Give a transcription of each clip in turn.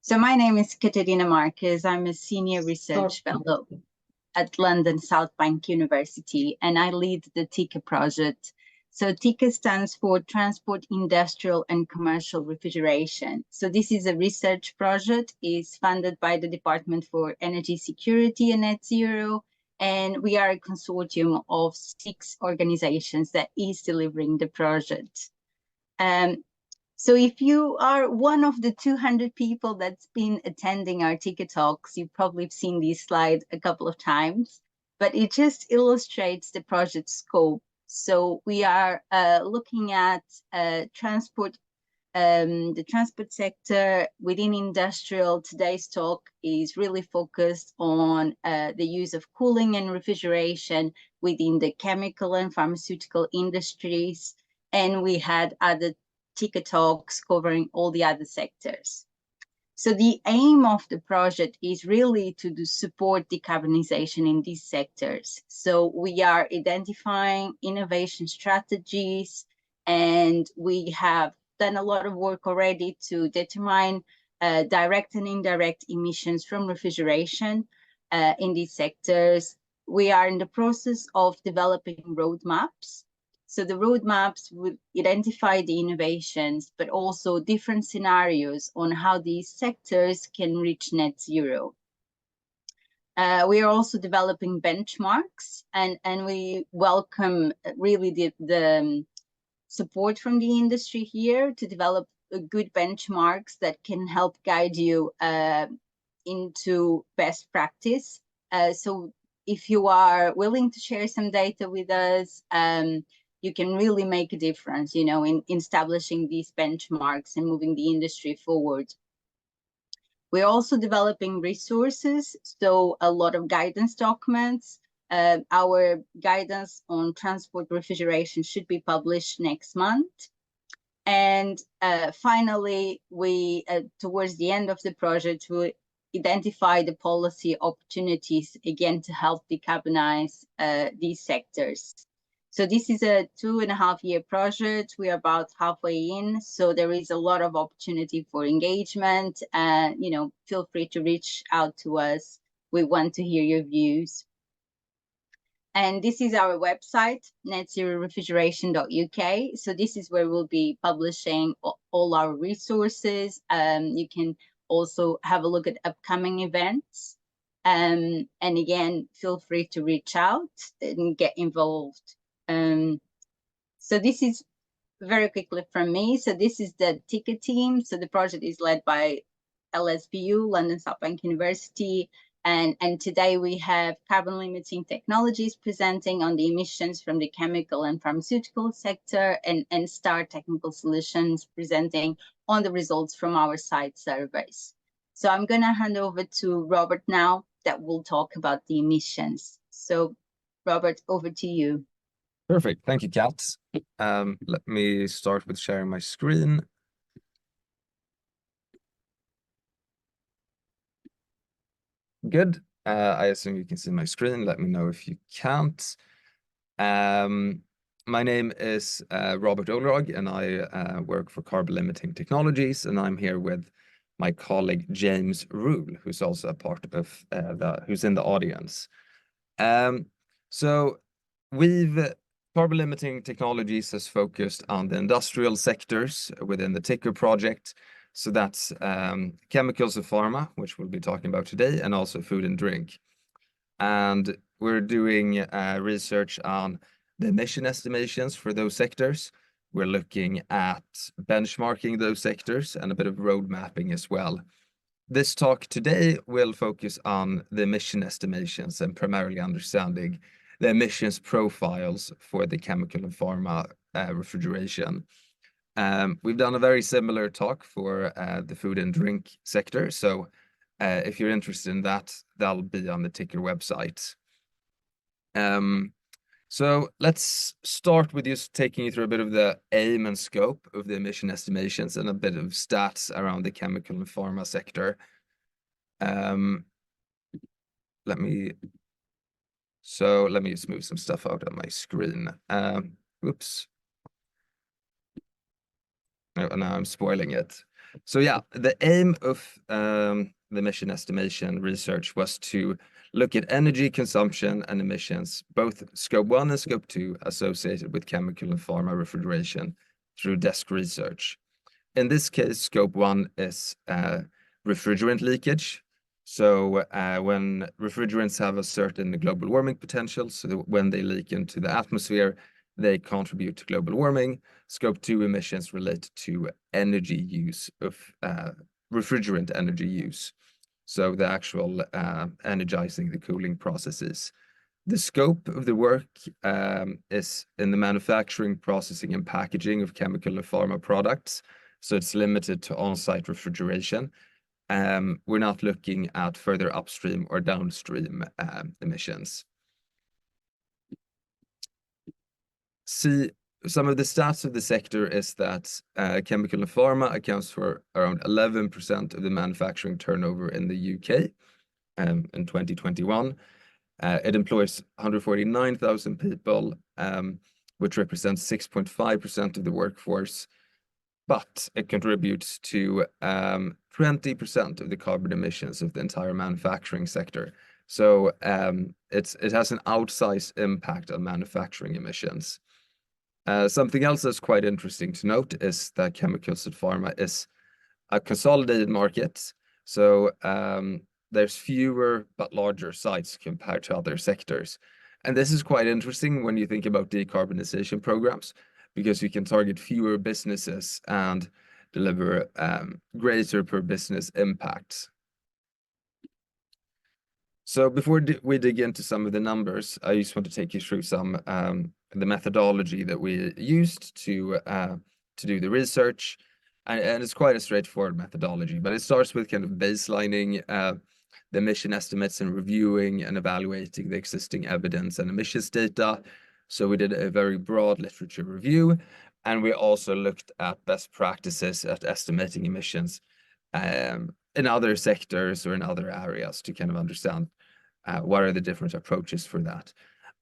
So my name is Katerina Marquez. I'm a senior research fellow at London South Bank University, and I lead the TICR project. So TICR stands for Transport, Industrial and Commercial Refrigeration. So this is a research project, is funded by the Department for Energy Security and Net Zero, and we are a consortium of 6 organizations that is delivering the project. So if you are one of the 200 people that's been attending our TICR talks, you've probably seen these slides a couple of times, but it just illustrates the project scope. So we are looking at the transport sector within industrial. Today's talk is really focused on the use of cooling and refrigeration within the chemical and pharmaceutical industries. And we had other TICR talks covering all the other sectors. So the aim of the project is really to support decarbonization in these sectors. So we are identifying innovation strategies, and we have done a lot of work already to determine direct and indirect emissions from refrigeration in these sectors. We are in the process of developing roadmaps. So the roadmaps would identify the innovations, but also different scenarios on how these sectors can reach net zero. We are also developing benchmarks, and we welcome really the support from the industry here to develop good benchmarks that can help guide you into best practice. So if you are willing to share some data with us, you can really make a difference, you know, in establishing these benchmarks and moving the industry forward. We're also developing resources, so a lot of guidance documents. Our guidance on transport refrigeration should be published next month. And finally, we, towards the end of the project, we identify the policy opportunities, again, to help decarbonize these sectors. So this is a 2.5-year project. We are about halfway in, so there is a lot of opportunity for engagement. You know, feel free to reach out to us. We want to hear your views. And this is our website, netzerorefrigeration.uk. So this is where we'll be publishing all our resources. You can also have a look at upcoming events. And again, feel free to reach out and get involved. So this is very quickly from me. So this is the TICR team. So the project is led by LSBU, London South Bank University. And today we have Carbon Limiting Technologies presenting on the emissions from the chemical and pharmaceutical sector, and STAR Technical Solutions presenting on the results from our site surveys. So I'm going to hand over to Robert now that will talk about the emissions. So Robert, over to you. Perfect. Thank you, Kat. Let me start with sharing my screen. Good. I assume you can see my screen. Let me know if you can't. My name is Robert Olrog, and I work for Carbon Limiting Technologies, and I'm here with my colleague James Rule, who's also a part of who's in the audience. So Carbon Limiting Technologies has focused on the industrial sectors within the TICR project. So that's chemicals and pharma, which we'll be talking about today, and also food and drink. And we're doing research on the emission estimations for those sectors. We're looking at benchmarking those sectors and a bit of road mapping as well. This talk today will focus on the emission estimations and primarily understanding the emissions profiles for the chemical and pharma refrigeration. We've done a very similar talk for the food and drink sector. So if you're interested in that, that'll be on the TICR website. So let's start with just taking you through a bit of the aim and scope of the emission estimations and a bit of stats around the chemical and pharma sector. Let me just move some stuff out on my screen. Oops. Oh, now I'm spoiling it. So yeah, the aim of the emission estimation research was to look at energy consumption and emissions, both scope 1 and scope 2, associated with chemical and pharma refrigeration through desk research. In this case, scope 1 is refrigerant leakage. So when refrigerants have a certain global warming potential, so that when they leak into the atmosphere, they contribute to global warming. Scope 2 emissions relate to energy use of refrigerant energy use. So the actual energizing the cooling processes. The scope of the work is in the manufacturing, processing, and packaging of chemical and pharma products. So it's limited to on-site refrigeration. We're not looking at further upstream or downstream emissions. See, some of the stats of the sector is that chemical and pharma accounts for around 11% of the manufacturing turnover in the UK in 2021. It employs 149,000 people, which represents 6.5% of the workforce, but it contributes to 20% of the carbon emissions of the entire manufacturing sector. So it has an outsized impact on manufacturing emissions. Something else that's quite interesting to note is that chemicals and pharma is a consolidated market. So there's fewer but larger sites compared to other sectors. And this is quite interesting when you think about decarbonization programs, because you can target fewer businesses and deliver greater per business impact. So before we dig into some of the numbers, I just want to take you through some the methodology that we used to do the research. And it's quite a straightforward methodology, but it starts with kind of baselining the emission estimates and reviewing and evaluating the existing evidence and emissions data. So we did a very broad literature review, and we also looked at best practices at estimating emissions in other sectors or in other areas to kind of understand what are the different approaches for that.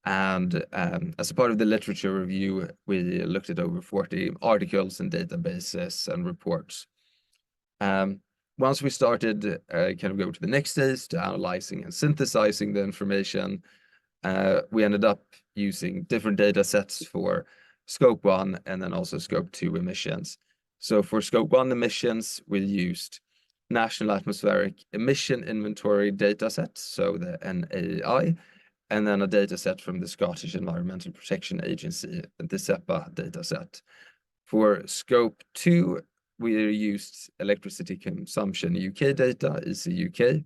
And as a part of the literature review, we looked at over 40 articles and databases and reports. Once we started kind of go to the next stage to analyzing and synthesizing the information, we ended up using different data sets for scope 1 and then also scope 2 emissions. So for scope 1 emissions, we used National Atmospheric Emission Inventory dataset, so the NAI, and then a dataset from the Scottish Environmental Protection Agency, the SEPA dataset. For scope 2, we used Electricity Consumption UK data, ECUK,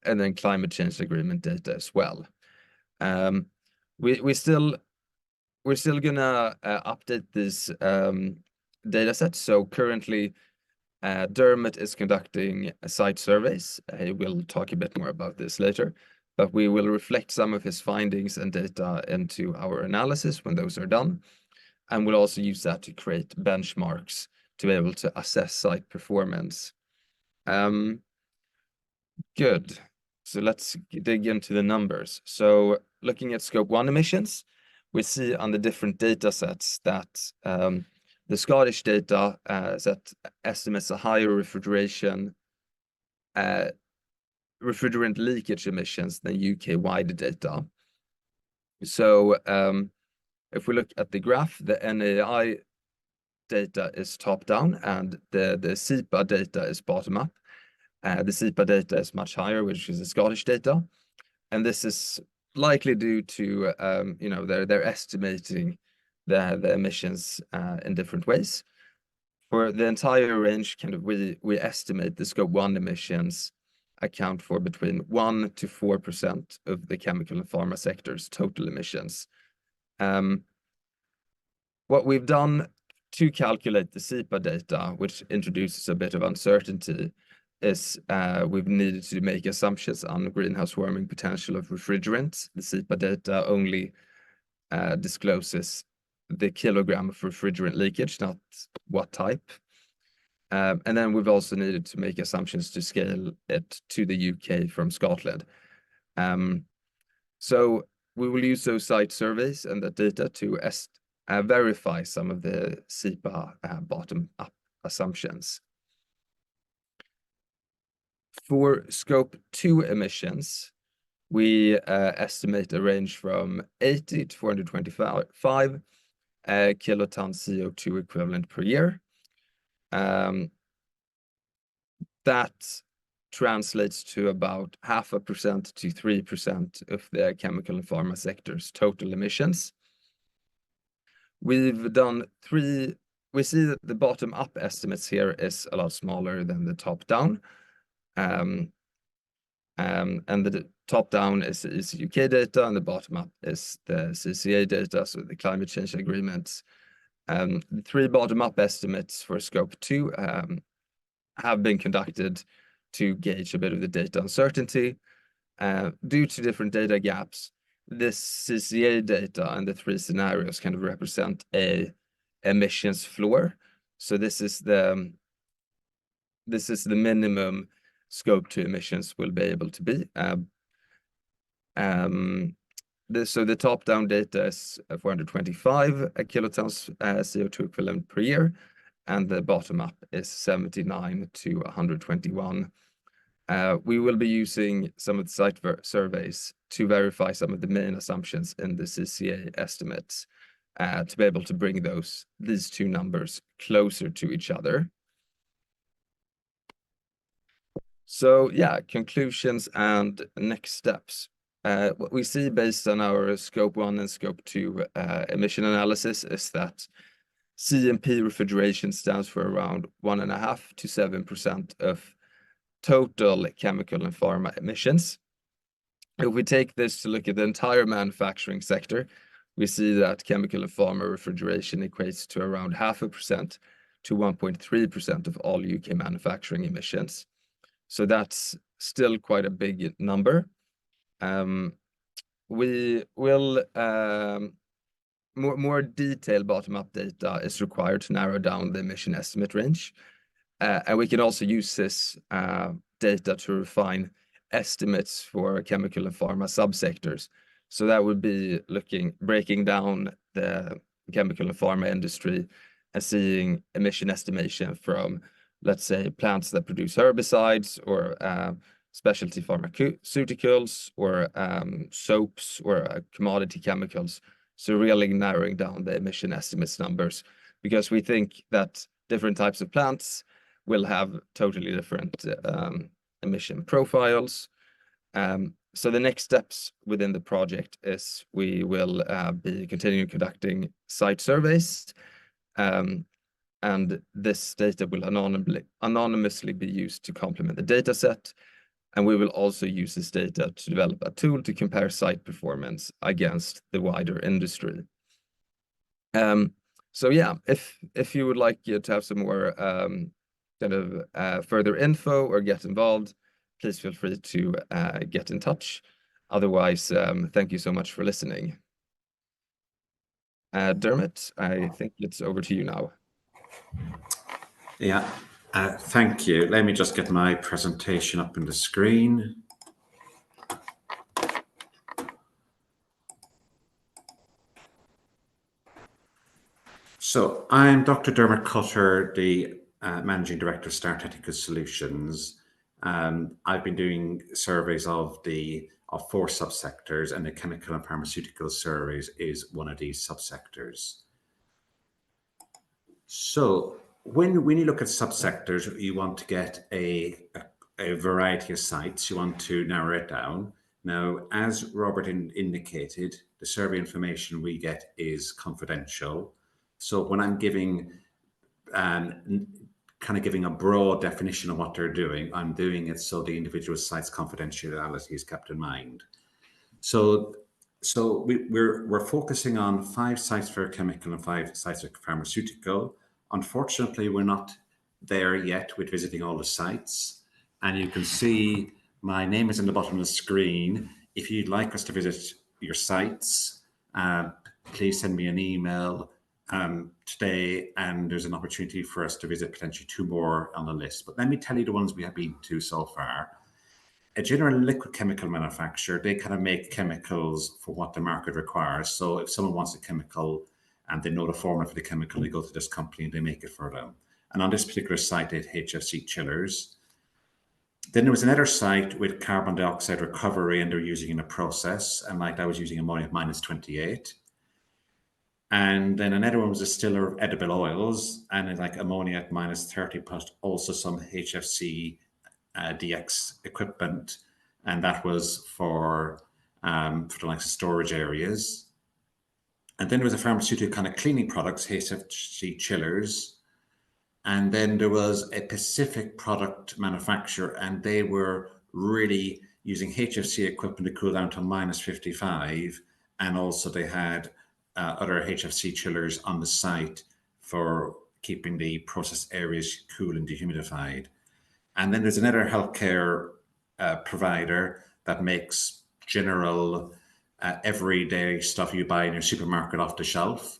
and then Climate Change Agreement data as well. We're still gonna update this dataset. So currently, Dermot is conducting site surveys. We'll talk a bit more about this later, but we will reflect some of his findings and data into our analysis when those are done. And we'll also use that to create benchmarks to be able to assess site performance. Good. So let's dig into the numbers. So looking at scope 1 emissions, we see on the different data sets that the Scottish data set estimates a higher refrigerant leakage emissions than UK-wide data. So if we look at the graph, the NAI data is top-down and the SEPA data is bottom-up. The SEPA data is much higher, which is the Scottish data. And this is likely due to, they're estimating the emissions in different ways. For the entire range, kind of we estimate the scope 1 emissions account for between 1 to 4% of the chemical and pharma sector's total emissions. What we've done to calculate the SEPA data, which introduces a bit of uncertainty, is we've needed to make assumptions on greenhouse warming potential of refrigerants. The SEPA data only discloses the kilogram of refrigerant leakage, not what type. And then we've also needed to make assumptions to scale it to the UK from Scotland. So we will use those site surveys and the data to verify some of the SEPA bottom-up assumptions. For Scope 2 emissions, we estimate a range from 80 to 425 kilotons CO2 equivalent per year. That translates to about 0.5% to 3% of the chemical and pharma sector's total emissions. We've done we see that the bottom-up estimates here is a lot smaller than the top-down. And the top-down is UK data, and the bottom-up is the CCA data, so the climate change agreements. The 3 bottom-up estimates for Scope 2 have been conducted to gauge a bit of the data uncertainty. Due to different data gaps, this CCA data and the 3 scenarios kind of represent a emissions floor. So this is the minimum Scope 2 emissions will be able to be. So the top-down data is 425 kilotons CO2 equivalent per year, and the bottom-up is 79 to 121. We will be using some of the site surveys to verify some of the main assumptions in the CCA estimates to be able to bring these 2 numbers closer to each other. So yeah, conclusions and next steps. What we see based on our Scope 1 and Scope 2 emission analysis is that CMP refrigeration stands for around 1.5 to 7% of total chemical and pharma emissions. If we take this to look at the entire manufacturing sector, we see that chemical and pharma refrigeration equates to around 0.5% to 1.3% of all UK manufacturing emissions. So that's still quite a big number. We will more detailed bottom-up data is required to narrow down the emission estimate range. And we can also use this data to refine estimates for chemical and pharma subsectors. So that would be breaking down the chemical and pharma industry and seeing emission estimation from, let's say, plants that produce herbicides or specialty pharmaceuticals or soaps or commodity chemicals. So really narrowing down the emission estimates numbers, because we think that different types of plants will have totally different emission profiles. So the next steps within the project is we will be continuing conducting site surveys, and this data will anonymously be used to complement the data set. And we will also use this data to develop a tool to compare site performance against the wider industry. So yeah, if you would like to have some more further info or get involved, please feel free to get in touch. Otherwise, thank you so much for listening. Dermot, I think it's over to you now. Yeah, thank you. Let me just get my presentation up on the screen. So I'm Dr. Dermot Cutter, the Managing Director of Star Technical Solutions. I've been doing surveys of 4 subsectors, and the chemical and pharmaceutical surveys is one of these subsectors. So when you look at subsectors, you want to get a variety of sites. You want to narrow it down. Now, as Robert indicated, the survey information we get is confidential. So when I'm giving giving a broad definition of what they're doing, I'm doing it so the individual site's confidentiality is kept in mind. So we're focusing on 5 sites for chemical and 5 sites for pharmaceutical. Unfortunately, we're not there yet with visiting all the sites. And you can see my name is in the bottom of the screen. If you'd like us to visit your sites, please send me an email today, and there's an opportunity for us to visit potentially 2 more on the list. But let me tell you the ones we have been to so far. A general liquid chemical manufacturer, they kind of make chemicals for what the market requires. So if someone wants a chemical and they know the formula for the chemical, they go to this company and they make it for them. And on this particular site, they had HFC chillers. Then there was another site with carbon dioxide recovery, and they're using in a process, and like I was using ammonia at -28. And then another one was a distiller of edible oils, and it's like ammonia at -30, plus also some HFC DX equipment, and that was for the likes of storage areas. And then there was a pharmaceutical kind of cleaning products, HFC chillers. And then there was a Pacific product manufacturer, and they were really using HFC equipment to cool down to -55. And also they had other HFC chillers on the site for keeping the process areas cool and dehumidified. And then there's another healthcare provider that makes general everyday stuff you buy in your supermarket off the shelf,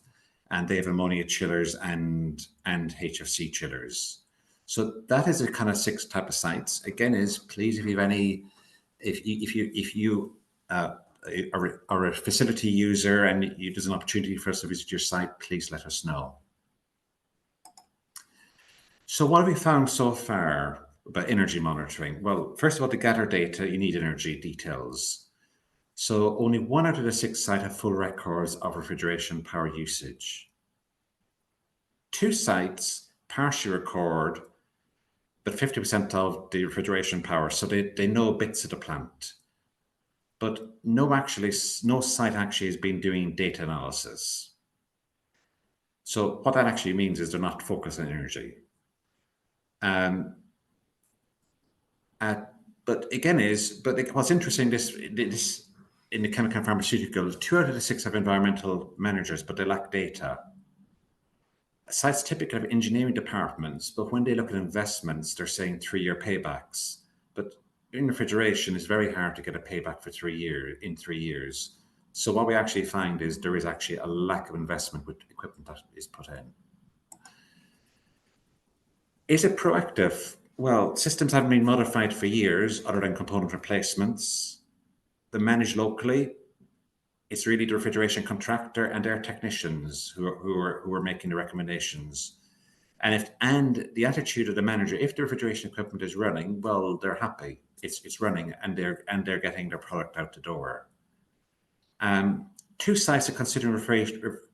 and they have ammonia chillers and HFC chillers. So that is a kind of 6 type of sites. Again, is please, if you have any, if you are a facility user and there's an opportunity for us to visit your site, please let us know. So what have we found so far about energy monitoring? Well, first of all, to gather data, you need energy details. So only 1 out of the 6 sites have full records of refrigeration power usage. 2 sites partially record, but 50% of the refrigeration power, so they know bits of the plant. But no site actually has been doing data analysis. So what that actually means is they're not focused on energy. But again what's interesting, this in the chemical and pharmaceutical, 2 out of the 6 have environmental managers, but they lack data. Sites typically have engineering departments, but when they look at investments, they're saying 3-year paybacks. But in refrigeration, it's very hard to get a payback for 3 years. So what we actually find is there is actually a lack of investment with equipment that is put in. Is it proactive? Well, systems haven't been modified for years other than component replacements. They're managed locally. It's really the refrigeration contractor and their technicians who are making the recommendations. And the attitude of the manager, if the refrigeration equipment is running, well, they're happy. It's running, and they're getting their product out the door. 2 sites are considering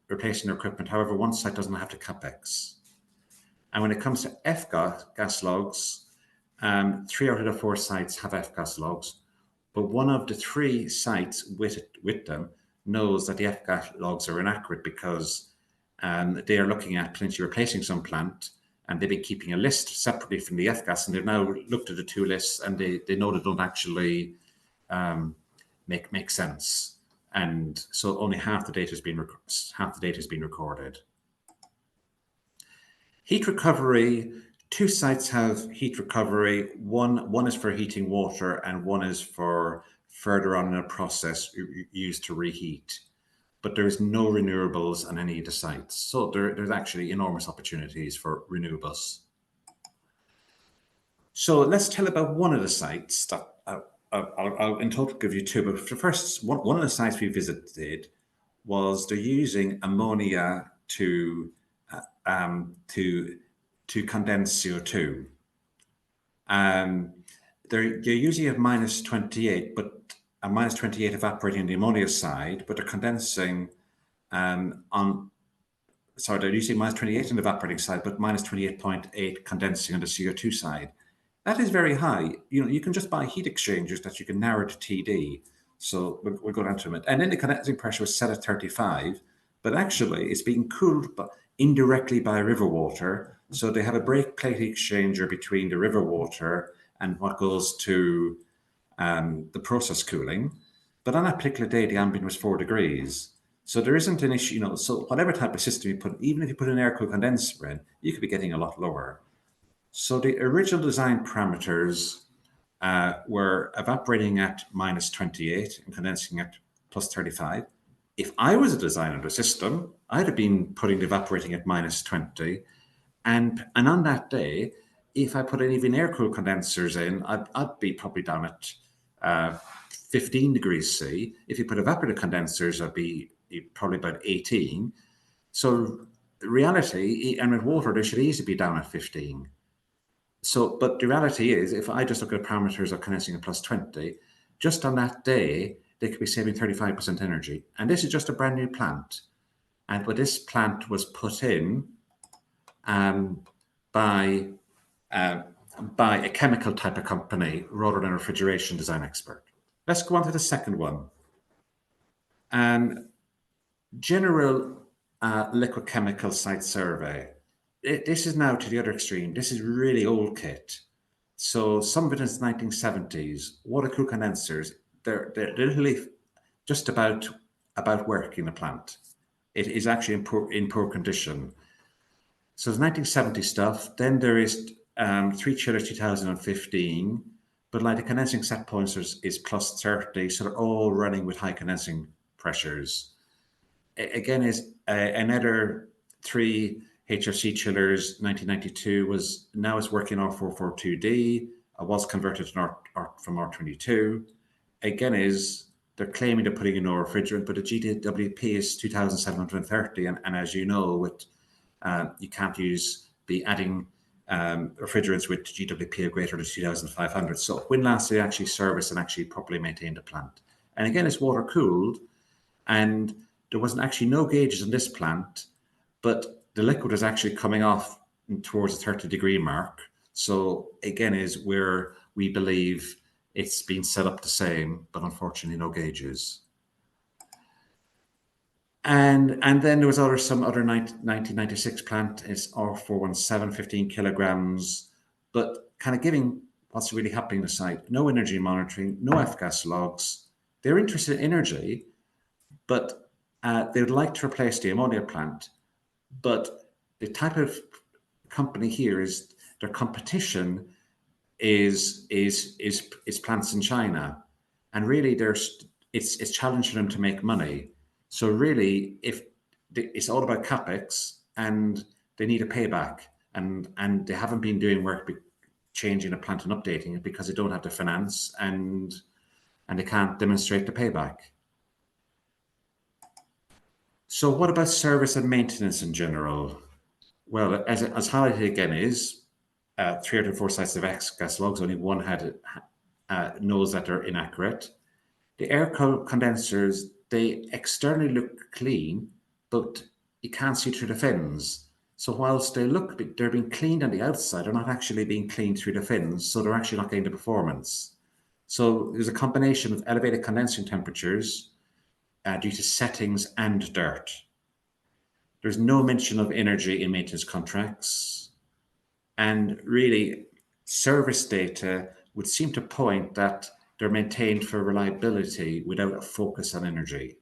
replacing their equipment. However, 1 site doesn't have the capex. And when it comes to F-gas logs, 3 out of the 4 sites have F-gas logs, but 1 of the 3 sites with them knows that the F-gas logs are inaccurate because they are looking at potentially replacing some plant, and they've been keeping a list separately from the F-gas, and they've now looked at the 2 lists, and they know they don't actually make sense. And so only half the data has been recorded. Heat recovery, 2 sites have heat recovery. One is for heating water, and 1 is for further on in a process used to reheat. But there's no renewables on any of the sites. So there's actually enormous opportunities for renewables. So let's tell about one of the sites that I'll in total give you 2, but the first one of the sites we visited was they're using ammonia to condense CO2. They're usually at -28, but a -28 evaporating on the ammonia side, but they're condensing they're using -28 on the evaporating side, but -28.8 condensing on the CO2 side. That is very high. You can just buy heat exchangers that you can narrow to TD. So we'll go down to a minute. And then the condensing pressure was set at 35, but actually it's being cooled indirectly by river water. So they have a break plate exchanger between the river water and what goes to the process cooling. But on that particular day, the ambient was 4 degrees. So there isn't an issue, so whatever type of system you put, even if you put an air-cooled condenser in, you could be getting a lot lower. So the original design parameters were evaporating at -28 and condensing at +35. If I was a designer of the system, I'd have been putting the evaporating at -20. And on that day, if I put any even air-cooled condensers in, I'd be probably down at 15 degrees C. If you put evaporative condensers, I'd be probably about 18. So the reality, and with water, they should easily be down at 15. So, but the reality is, if I just look at parameters of condensing at +20, just on that day, they could be saving 35% energy. And this is just a brand new plant. But this plant was put in by a chemical type of company rather than a refrigeration design expert. Let's go on to the second one. And general liquid chemical site survey. This is now to the other extreme. This is really old kit. So some of it is 1970s. Water-cooled condensers, they're literally just about working the plant. It is actually in poor condition. So it's 1970 stuff. Then there is 3 chillers 2015, but like the condensing set points is +30, so they're all running with high condensing pressures. Again, is another 3 HRC chillers 1992 was now it's working R442D. Was converted to from R22. Again, is they're claiming they're putting in no refrigerant, but the GWP is 2,730, and as you know, with you can't be adding refrigerants with GWP of greater than 2,500. So when last they actually serviced and actually properly maintained the plant, and again, it's water cooled, and there wasn't actually no gauges in this plant, but the liquid is actually coming off towards the 30-degree mark. So again, is where we believe it's been set up the same, but unfortunately no gauges. And then there was some other 1996 plant is R417, 15 kilograms, but kind of giving what's really happening in the site. No energy monitoring, no F-gas logs. They're interested in energy, but they would like to replace the ammonia plant. But the type of company here is their competition is plants in China, and really it's challenging them to make money. So really, if it's all about capex, and they need a payback, and they haven't been doing work changing a plant and updating it because they don't have the finance and they can't demonstrate the payback. So what about service and maintenance in general? Well, as highlighted again is 304 sites of F-gas logs, only one had knows that they're inaccurate. The air condensers, they externally look clean, but you can't see through the fins. So whilst they're being cleaned on the outside, they're not actually being cleaned through the fins, so they're actually not getting the performance. So there's a combination of elevated condensing temperatures due to settings and dirt. There's no mention of energy in maintenance contracts. And really, service data would seem to point that they're maintained for reliability without a focus on energy.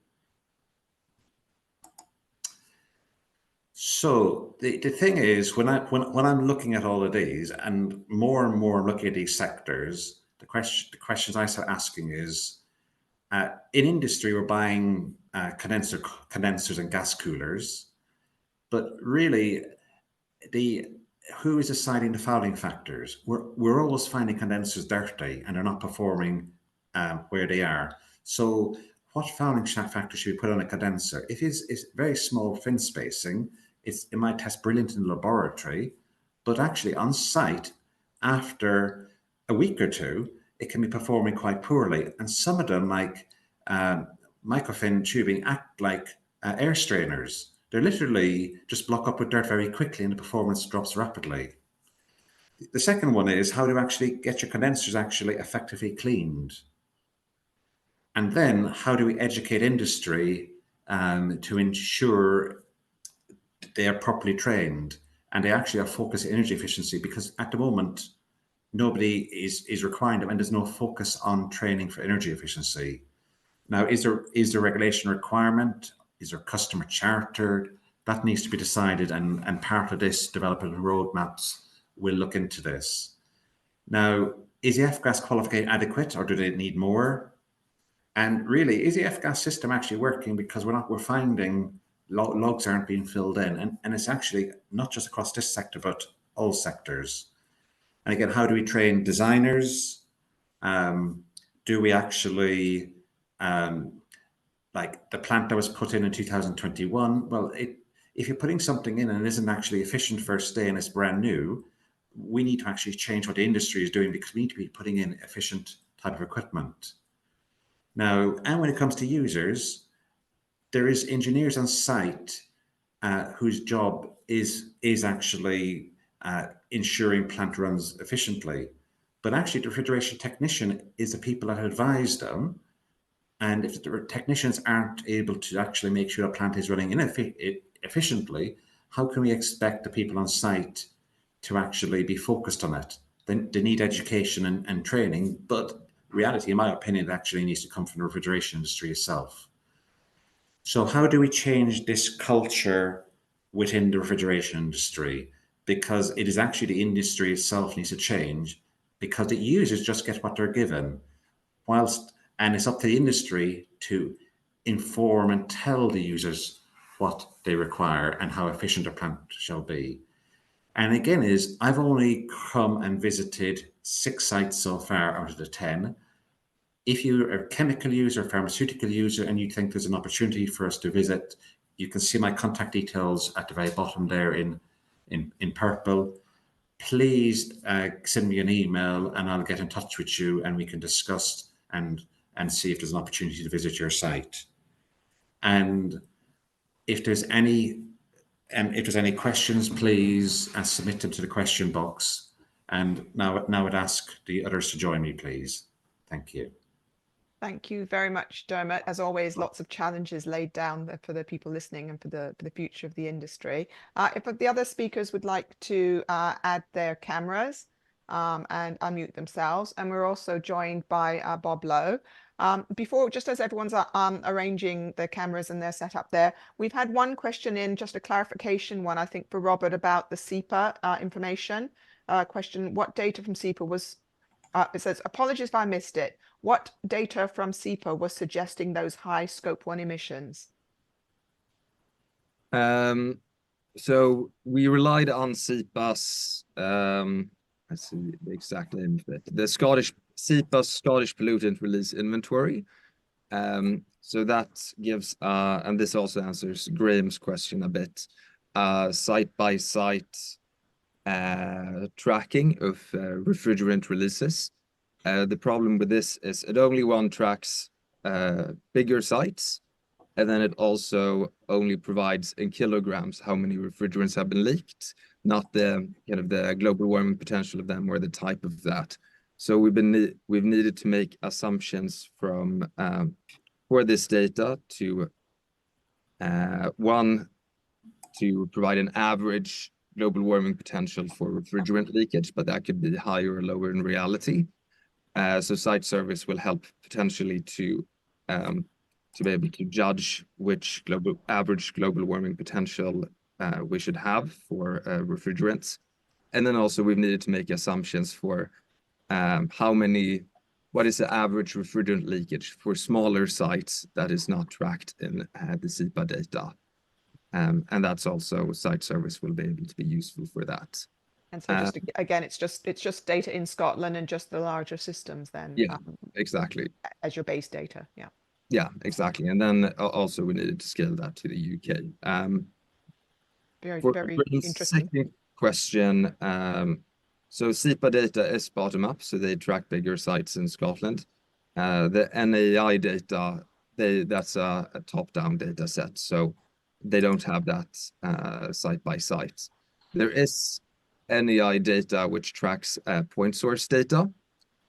So the thing is, when I'm looking at all of these, and more I'm looking at these sectors, the questions I start asking is, in industry, we're buying condensers and gas coolers, but really, who is deciding the fouling factors? We're always finding condensers dirty and they're not performing where they are. So what fouling factor should we put on a condenser? If it's very small fin spacing, it might test brilliant in the laboratory, but actually on site, after a week or two, it can be performing quite poorly. And some of them, like microfin tubing, act like air strainers. They literally just block up with dirt very quickly and the performance drops rapidly. The second one is how to actually get your condensers actually effectively cleaned. And then how do we educate industry to ensure they are properly trained and they actually are focused on energy efficiency, because at the moment, nobody is requiring them and there's no focus on training for energy efficiency. Now, is there regulation requirement? Is there customer chartered? That needs to be decided, and part of this development roadmaps will look into this. Now, is the F-gas qualification adequate, or do they need more? And really, is the F-gas system actually working? Because we're finding logs aren't being filled in, and it's actually not just across this sector, but all sectors. And again, how do we train designers? Do we actually like the plant that was put in 2021, well, if you're putting something in and it isn't actually efficient first day and it's brand new, we need to actually change what the industry is doing, because we need to be putting in efficient type of equipment. Now, and when it comes to users, there is engineers on site whose job is actually ensuring plant runs efficiently. But actually, the refrigeration technician is the people that advise them. And if the technicians aren't able to actually make sure a plant is running efficiently, how can we expect the people on site to actually be focused on it? They need education and training, but reality, in my opinion, it actually needs to come from the refrigeration industry itself. So how do we change this culture within the refrigeration industry? Because it is actually the industry itself needs to change, because the users just get what they're given. And it's up to the industry to inform and tell the users what they require and how efficient a plant shall be. And again, I've only come and visited 6 sites so far out of the 10. If you're a chemical user, pharmaceutical user, and you think there's an opportunity for us to visit, you can see my contact details at the very bottom there in purple. Please send me an email and I'll get in touch with you, and we can discuss and see if there's an opportunity to visit your site. And if there's any questions, please submit them to the question box. And now I'd ask the others to join me, please. Thank you. Thank you very much, Dermot. As always, lots of challenges laid down for the people listening and for the future of the industry. If the other speakers would like to add their cameras and unmute themselves, and we're also joined by Bob Lowe. Before, just as everyone's arranging their cameras and their setup there, we've had one question in, just a clarification one, I think, for Robert about the SEPA information. Question: what data from SEPA was? It says, apologies if I missed it. What data from SEPA was suggesting those high scope 1 emissions? So we relied on SEPA's, let's see the exact name of it, the SEPA's Scottish Pollutant Release Inventory. So that gives, and this also answers Graham's question a bit, site-by-site tracking of refrigerant releases. The problem with this is it only tracks bigger sites, and then it also only provides in kilograms how many refrigerants have been leaked, not the the global warming potential of them or the type of that. So we've needed to make assumptions from for this data to one, to provide an average global warming potential for refrigerant leakage, but that could be higher or lower in reality. So site service will help potentially to be able to judge which average global warming potential we should have for refrigerants. And then also we've needed to make assumptions for what is the average refrigerant leakage for smaller sites that is not tracked in the SEPA data. And that's also site service will be able to be useful for that. And so just again, it's just data in Scotland and just the larger systems then. Yeah, exactly. As your base data, yeah. Yeah, exactly. And then also we needed to scale that to the UK. Very interesting. Second question. So SEPA data is bottom up, so they track bigger sites in Scotland. The NAI data, that's a top-down data set, so they don't have that site by site. There is NAI data which tracks point source data,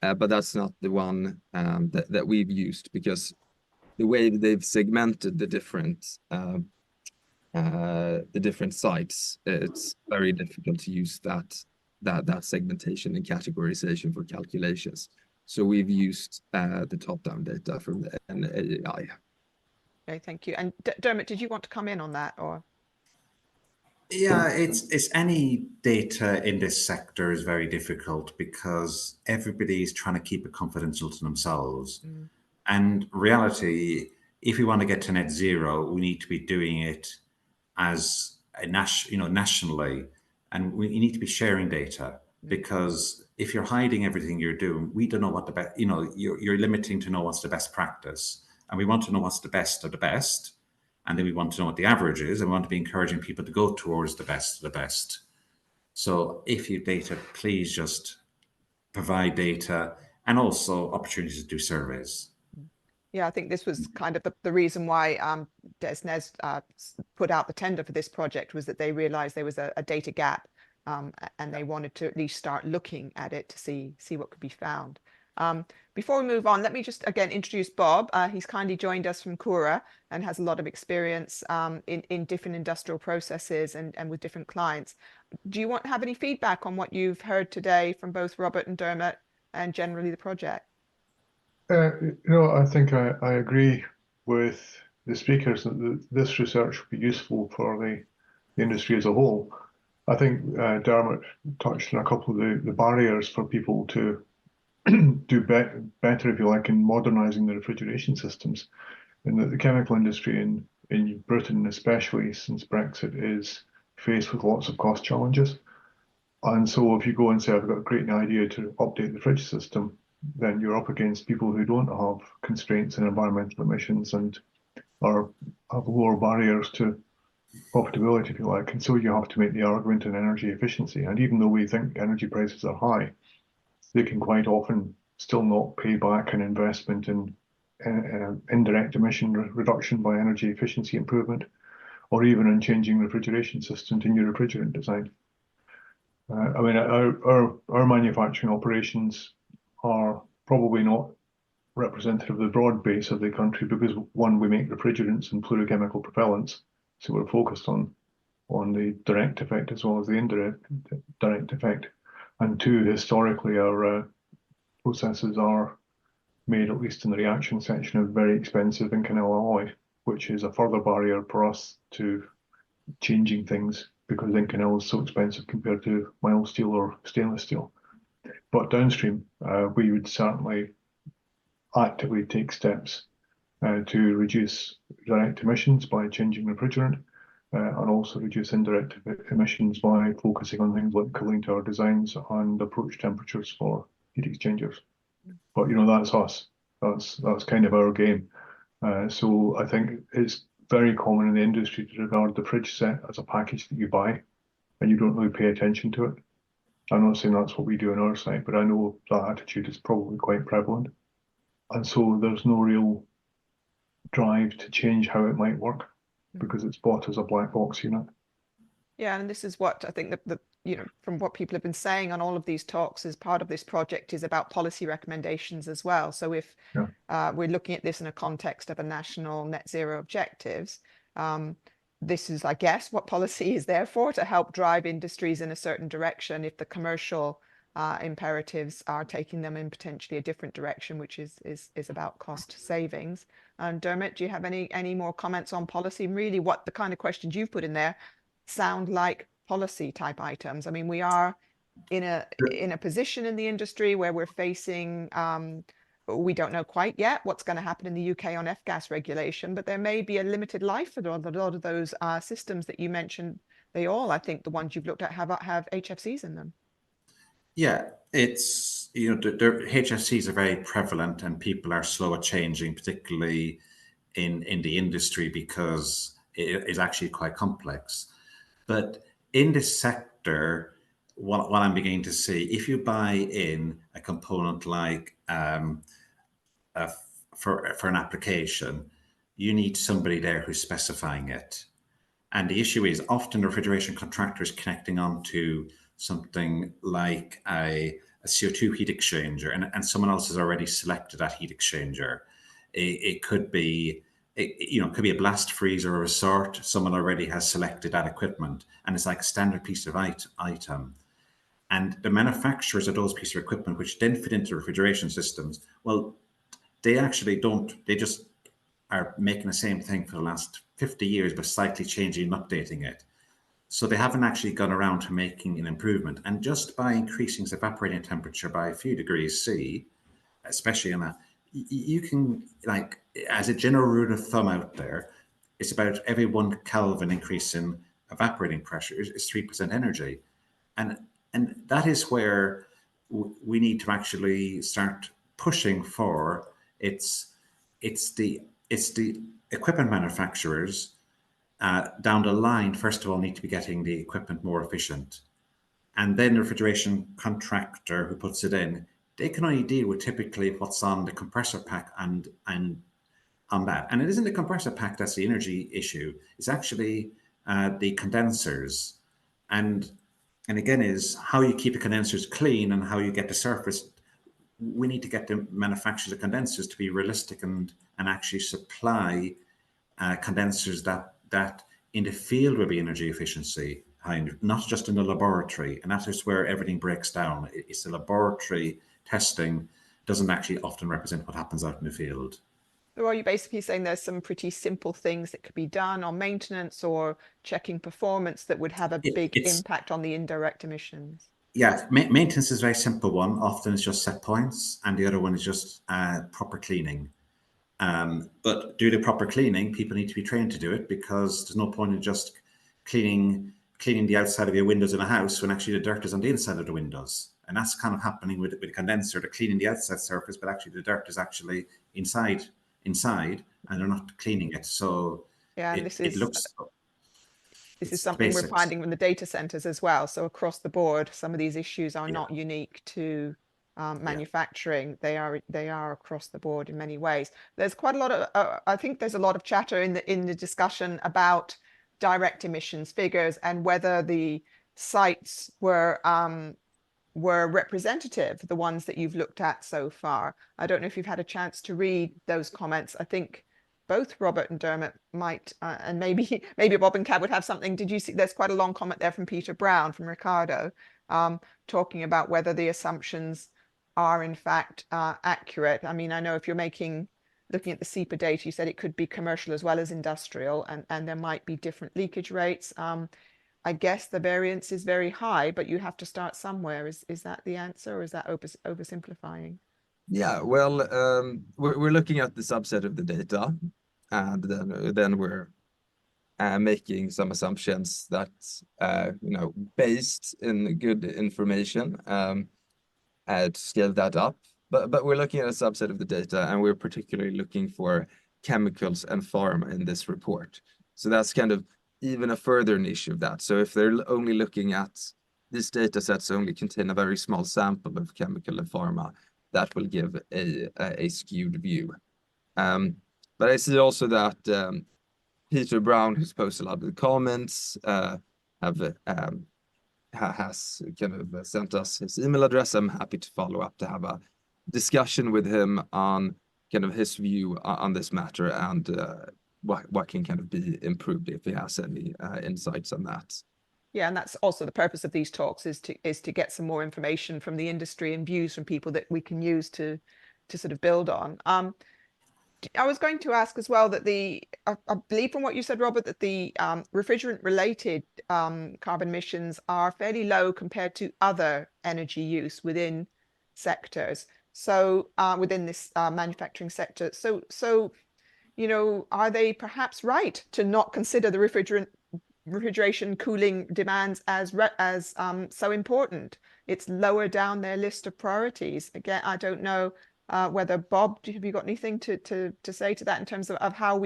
but that's not the one that we've used, because the way they've segmented the different sites, it's very difficult to use that segmentation and categorization for calculations. So we've used the top-down data from the NAI. Okay, thank you. And Dermot, did you want to come in on that, or? Yeah, it's any data in this sector is very difficult because everybody's trying to keep it confidential to themselves. And reality, if we want to get to net zero, we need to be doing it as a nationally, and we need to be sharing data, because if you're hiding everything you're doing, we don't know what the best, you're limiting to know what's the best practice, and we want to know what's the best of the best. And then we want to know what the average is, and we want to be encouraging people to go towards the best of the best. So if you data, please just provide data, and also opportunities to do surveys. Yeah, I think this was kind of the reason why DESNZ put out the tender for this project, was that they realized there was a data gap, and they wanted to at least start looking at it to see what could be found. Before we move on, let me just again introduce Bob. He's kindly joined us from Cura and has a lot of experience in different industrial processes and with different clients. Do you have any feedback on what you've heard today from both Robert and Dermot and generally the project? I think I agree with the speakers that this research will be useful for the industry as a whole. I think Dermot touched on a couple of the barriers for people to do better, if you like, in modernising the refrigeration systems. And that the chemical industry in Britain, especially since Brexit, is faced with lots of cost challenges. And so if you go and say, I've got a great idea to update the fridge system, then you're up against people who don't have constraints in environmental emissions and have lower barriers to profitability, if you like. And so you have to make the argument in energy efficiency. And even though we think energy prices are high, they can quite often still not pay back an investment in indirect emission reduction by energy efficiency improvement, or even in changing refrigeration system to new refrigerant design. I mean, our manufacturing operations are probably not representative of the broad base of the country because, one, we make refrigerants and fluorochemical propellants, so we're focused on the direct effect as well as the indirect direct effect. And two, historically, our processes are made, at least in the reaction section, of very expensive Inconel alloy, which is a further barrier for us to changing things because Inconel is so expensive compared to mild steel or stainless steel. But downstream, we would certainly actively take steps to reduce direct emissions by changing refrigerant, and also reduce indirect emissions by focusing on things like cooling tower designs and approach temperatures for heat exchangers. But that's us. That's kind of our game. So I think it's very common in the industry to regard the fridge set as a package that you buy, and you don't really pay attention to it. I'm not saying that's what we do on our site, but I know that attitude is probably quite prevalent. And so there's no real drive to change how it might work because it's bought as a black box unit. Yeah, and this is what I think that from what people have been saying on all of these talks as part of this project is about policy recommendations as well. So if we're looking at this in a context of a national net zero objectives, this is, I guess, what policy is there for, to help drive industries in a certain direction if the commercial imperatives are taking them in potentially a different direction, which is about cost savings. And Dermot, do you have any more comments on policy? Really, what the kind of questions you've put in there sound like policy type items. I mean, we are in a position in the industry where we're facing, we don't know quite yet what's going to happen in the UK on F-gas regulation, but there may be a limited life for a lot of those systems that you mentioned. They all, I think, the ones you've looked at have HFCs in them. Yeah, it's, HFCs are very prevalent and people are slow at changing, particularly in the industry because it is actually quite complex. But in this sector, what I'm beginning to see, if you buy in a component like for an application, you need somebody there who's specifying it. And the issue is often refrigeration contractors connecting onto something like a CO2 heat exchanger, and someone else has already selected that heat exchanger. It could be, it could be a blast freeze or a resort. Someone already has selected that equipment, and it's like a standard piece of item. And the manufacturers of those pieces of equipment, which then fit into refrigeration systems, well, they actually don't. They just are making the same thing for the last 50 years, but slightly changing and updating it. So they haven't actually gone around to making an improvement. And just by increasing the evaporating temperature by a few degrees C, especially in that, you can, like, as a general rule of thumb out there, it's about every 1 Kelvin increase in evaporating pressure is 3% energy. And that is where we need to actually start pushing for. It's the equipment manufacturers down the line, first of all, need to be getting the equipment more efficient. And then the refrigeration contractor who puts it in, they can only deal with typically what's on the compressor pack and on that. And it isn't the compressor pack that's the energy issue. It's actually the condensers. And again, is how you keep the condensers clean and how you get the surface. We need to get the manufacturers of condensers to be realistic and actually supply condensers that in the field will be energy efficiency, not just in the laboratory. And that is where everything breaks down. It's the laboratory testing doesn't actually often represent what happens out in the field. So are you basically saying there's some pretty simple things that could be done on maintenance or checking performance that would have a big impact on the indirect emissions? Yeah, maintenance is a very simple one. Often it's just set points, and the other one is just proper cleaning. But do the proper cleaning, people need to be trained to do it, because there's no point in just cleaning the outside of your windows in a house when actually the dirt is on the inside of the windows. And that's kind of happening with the condenser. They're cleaning the outside surface, but actually the dirt is actually inside, and they're not cleaning it. So yeah, and it looks. This is something we're finding in the data centers as well. So across the board, some of these issues are not unique to manufacturing. They are across the board in many ways. There's quite a lot of I think there's a lot of chatter in the discussion about direct emissions figures and whether the sites were representative, the ones that you've looked at so far. I don't know if you've had a chance to read those comments. I think both Robert and Dermot might, and maybe Bob and Cab would have something. Did you see? There's quite a long comment there from Peter Brown, from Ricardo, talking about whether the assumptions are in fact accurate. I mean, I know if you're looking at the SEPA data, you said it could be commercial as well as industrial, and there might be different leakage rates. I guess the variance is very high, but you have to start somewhere. Is that the answer, or is that oversimplifying? Yeah, well, we're looking at the subset of the data, and then we're making some assumptions that based in good information, to scale that up. But we're looking at a subset of the data, and we're particularly looking for chemicals and pharma in this report. So that's kind of even a further niche of that. So if they're only looking at these data sets only contain a very small sample of chemical and pharma, that will give a skewed view. But I see also that Peter Brown, who's posted a lot of the comments, has kind of sent us his email address. I'm happy to follow up to have a discussion with him on kind of his view on this matter, and what can kind of be improved if he has any insights on that. Yeah, and that's also the purpose of these talks, is to get some more information from the industry and views from people that we can use to sort of build on. I was going to ask as well that I believe from what you said, Robert, that the refrigerant-related carbon emissions are fairly low compared to other energy use within sectors. So within this manufacturing sector, so are they perhaps right to not consider the refrigeration cooling demands as so important? It's lower down their list of priorities. Again, I don't know whether, Bob, have you got anything to say to that in terms of how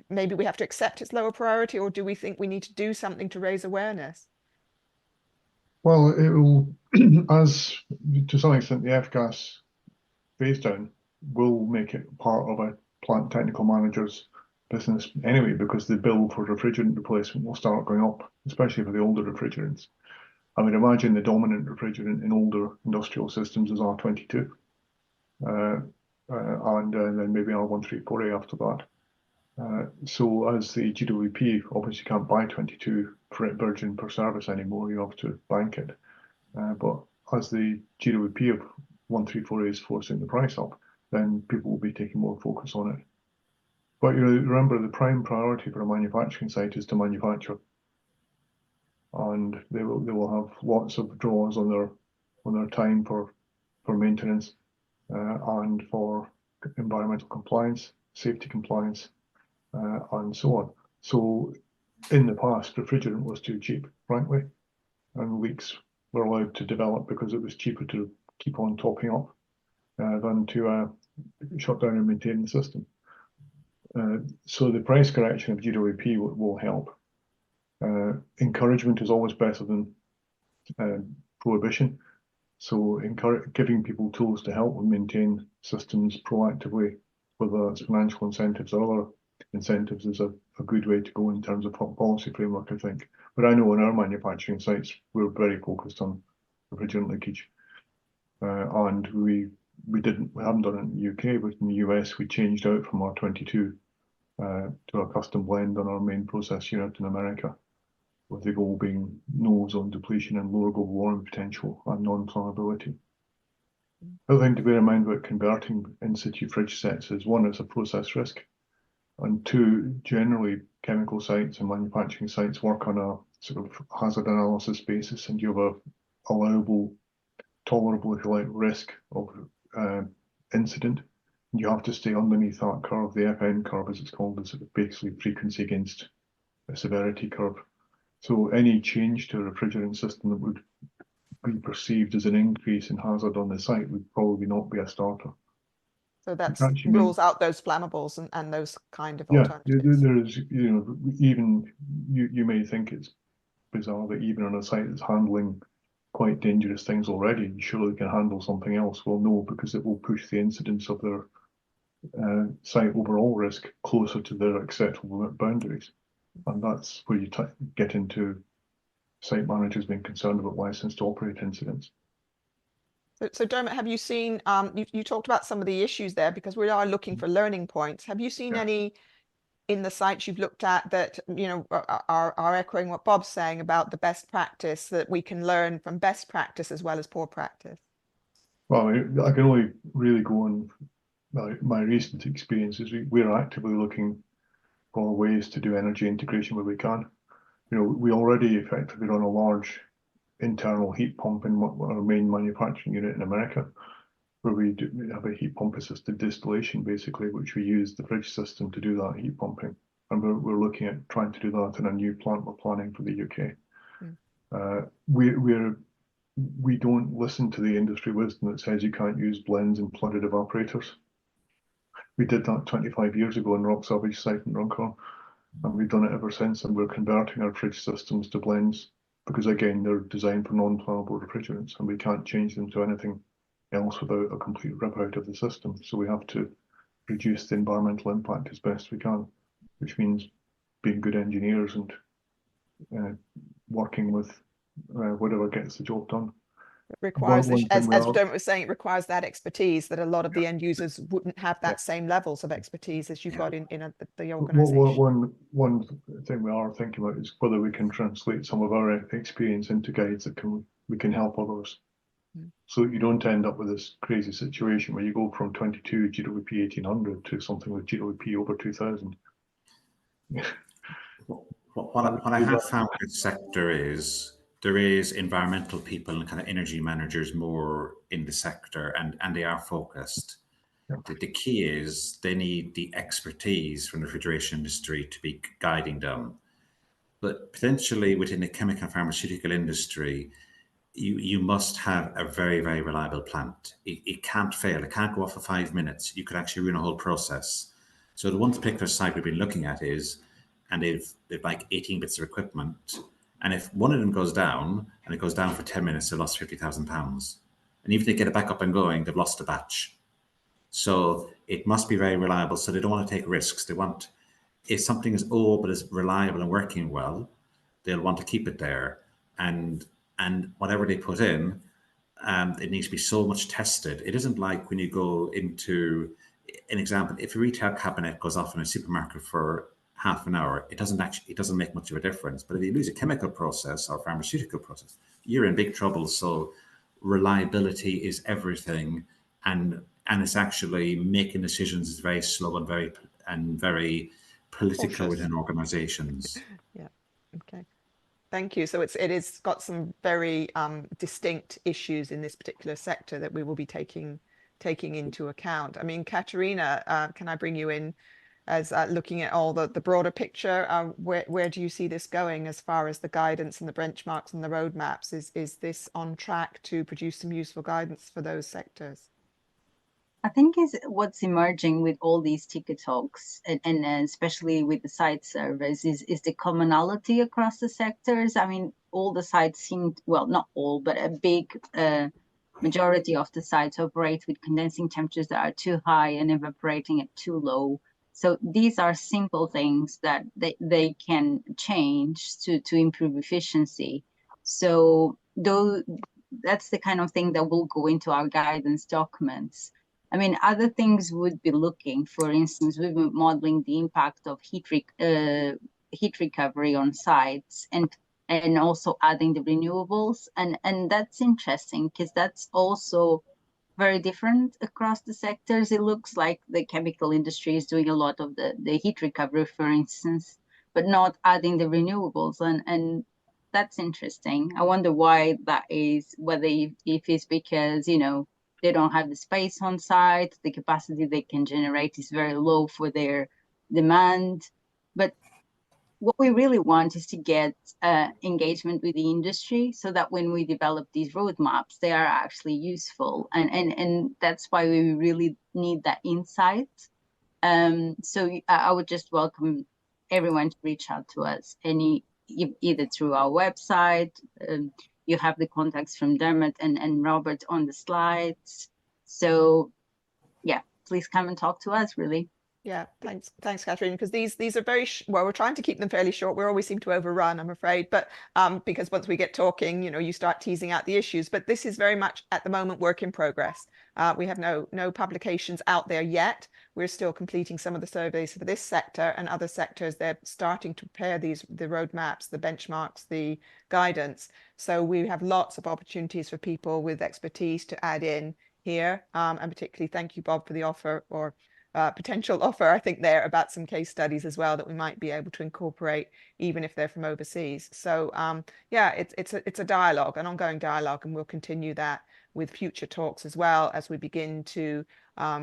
maybe we have to accept its lower priority, or do we think we need to do something to raise awareness? Well, it will, as to some extent, the F-gas phase down will make it part of a plant technical manager's business anyway, because the bill for refrigerant replacement will start going up, especially for the older refrigerants. I would imagine the dominant refrigerant in older industrial systems is R22, and then maybe R134A after that. So as the GWP obviously can't buy 22 virgin per service anymore, you have to bank it. But as the GWP of 134A is forcing the price up, then people will be taking more focus on it. But remember, the prime priority for a manufacturing site is to manufacture, and they will have lots of draws on their time for maintenance and for environmental compliance, safety compliance, and so on. So in the past, refrigerant was too cheap, frankly, and leaks were allowed to develop because it was cheaper to keep on topping up than to shut down and maintain the system. So the price correction of GWP will help. Encouragement is always better than prohibition. So giving people tools to help them maintain systems proactively, whether it's financial incentives or other incentives, is a good way to go in terms of policy framework, I think. But I know in our manufacturing sites, we're very focused on refrigerant leakage. And we haven't done it in the UK, but in the US, we changed out from R22 to a custom blend on our main process unit in America, with the goal being no ozone depletion and lower global warming potential and non-flammability. The other thing to bear in mind about converting in situ fridge sets is, one, it's a process risk, and two, generally chemical sites and manufacturing sites work on a sort of hazard analysis basis, and you have a allowable, tolerable, if you like, risk of incident. You have to stay underneath that curve, the FN curve as it's called, is basically frequency against a severity curve. So any change to a refrigerant system that would be perceived as an increase in hazard on the site would probably not be a starter. So that rules out those flammables and those kind of alternatives. There is, even you may think it's bizarre that even on a site that's handling quite dangerous things already, you surely can handle something else. Well, no, because it will push the incidence of their site overall risk closer to their acceptable boundaries. And that's where you get into site managers being concerned about license to operate incidents. So Dermot, have you seen, you talked about some of the issues there, because we are looking for learning points. Have you seen any in the sites you've looked at that, are echoing what Bob's saying about the best practice, that we can learn from best practice as well as poor practice? Well, I can only really go on my recent experiences. We're actively looking for ways to do energy integration where we can. We already effectively run a large internal heat pump in our main manufacturing unit in America, where we have a heat pump assisted distillation, basically, which we use the fridge system to do that heat pumping. And we're looking at trying to do that in a new plant we're planning for the UK. We don't listen to the industry wisdom that says you can't use blends in flooded evaporators. We did that 25 years ago in Rock Savage site in Runcorn, and we've done it ever since, and we're converting our fridge systems to blends, because again, they're designed for non-flammable refrigerants, and we can't change them to anything else without a complete rip out of the system. So we have to reduce the environmental impact as best we can, which means being good engineers and working with whatever gets the job done. It requires, as Dermot was saying, it requires that expertise that a lot of the end users wouldn't have that same levels of expertise as you've got in the organisation. One thing we are thinking about is whether we can translate some of our experience into guides that we can help others. So you don't end up with this crazy situation where you go from 22 GWP 1800 to something with GWP over 2000. What I have found with the sector is there is environmental people and kind of energy managers more in the sector, and they are focused. The key is they need the expertise from the refrigeration industry to be guiding them. But potentially within the chemical and pharmaceutical industry, you must have a very, very reliable plant. It can't fail. It can't go off for 5 minutes. You could actually ruin a whole process. So the one particular site we've been looking at is, and they've like 18 bits of equipment. And if one of them goes down, and it goes down for 10 minutes, they've lost £50,000. And even if they get it back up and going, they've lost a batch. So it must be very reliable. So they don't want to take risks. They want, if something is old but is reliable and working well, they'll want to keep it there. And whatever they put in, it needs to be so much tested. It isn't like when you go into an example, if a retail cabinet goes off in a supermarket for half an hour, it doesn't make much of a difference. But if you lose a chemical process or pharmaceutical process, you're in big trouble. So reliability is everything, and it's actually making decisions is very slow and very political within organizations. Yeah. Okay. Thank you. So it is got some very distinct issues in this particular sector that we will be taking into account. I mean, Katerina, can I bring you in as looking at all the broader picture? Where do you see this going as far as the guidance and the benchmarks and the roadmaps? Is this on track to produce some useful guidance for those sectors? I think what's emerging with all these TICR talks, and especially with the site surveys, is the commonality across the sectors. I mean, all the sites seem, well, not all, but a big majority of the sites operate with condensing temperatures that are too high and evaporating at too low. So these are simple things that they can change to improve efficiency. So though that's the kind of thing that will go into our guidance documents. I mean, other things would be looking, for instance, we've been modeling the impact of heat recovery on sites and also adding the renewables. And that's interesting because that's also very different across the sectors. It looks like the chemical industry is doing a lot of the heat recovery, for instance, but not adding the renewables. And that's interesting. I wonder why that is, whether if it's because, you know, they don't have the space on site, the capacity they can generate is very low for their demand. But what we really want is to get engagement with the industry so that when we develop these roadmaps, they are actually useful. And that's why we really need that insight. So I would just welcome everyone to reach out to us, either through our website. You have the contacts from Dermot and Robert on the slides. So yeah, please come and talk to us, really. Yeah, thanks, Catherine, because these are very well, we're trying to keep them fairly short. We always seem to overrun, I'm afraid, but because once we get talking, you know, you start teasing out the issues. But this is very much at the moment work in progress. We have no publications out there yet. We're still completing some of the surveys for this sector and other sectors. They're starting to prepare the roadmaps, the benchmarks, the guidance. So we have lots of opportunities for people with expertise to add in here. And particularly thank you, Bob, for the offer or potential offer, I think, there about some case studies as well that we might be able to incorporate, even if they're from overseas. So yeah, it's a dialogue, an ongoing dialogue, and we'll continue that with future talks as well as we begin to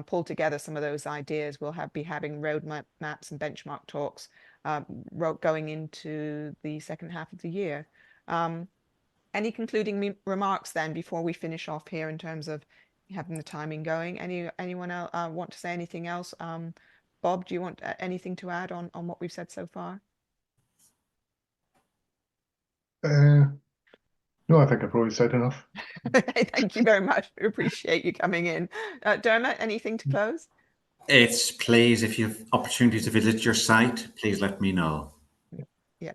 pull together some of those ideas. We'll be having roadmaps and benchmark talks going into the second half of the year. Any concluding remarks then before we finish off here in terms of having the timing going? Anyone else want to say anything else? Bob, do you want anything to add on what we've said so far? No, I think I've probably said enough. Thank you very much. We appreciate you coming in. Dermot, anything to close? It's please, if you have opportunities to visit your site, please let me know. Yeah,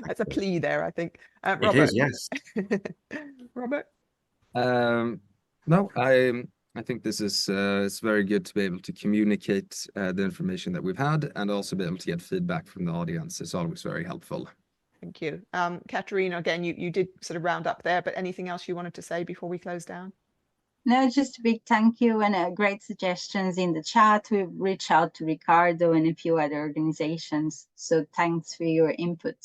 that's a plea there, I think. Robert. It is, yes. Robert? No, I think this is it's very good to be able to communicate the information that we've had and also be able to get feedback from the audience. It's always very helpful. Thank you. Katerina, again, you did sort of round up there, but anything else you wanted to say before we close down? No, just a big thank you and great suggestions in the chat. We've reached out to Ricardo and a few other organizations. So thanks for your input.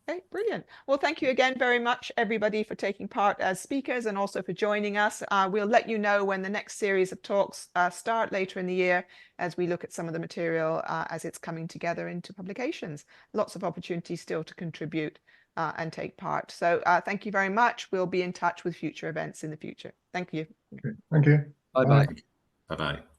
Okay, brilliant. Well, thank you again very much, everybody, for taking part as speakers and also for joining us. We'll let you know when the next series of talks start later in the year as we look at some of the material as it's coming together into publications. Lots of opportunities still to contribute and take part. So thank you very much. We'll be in touch with future events in the future. Thank you. Okay. Thank you. Bye-bye. Bye-bye.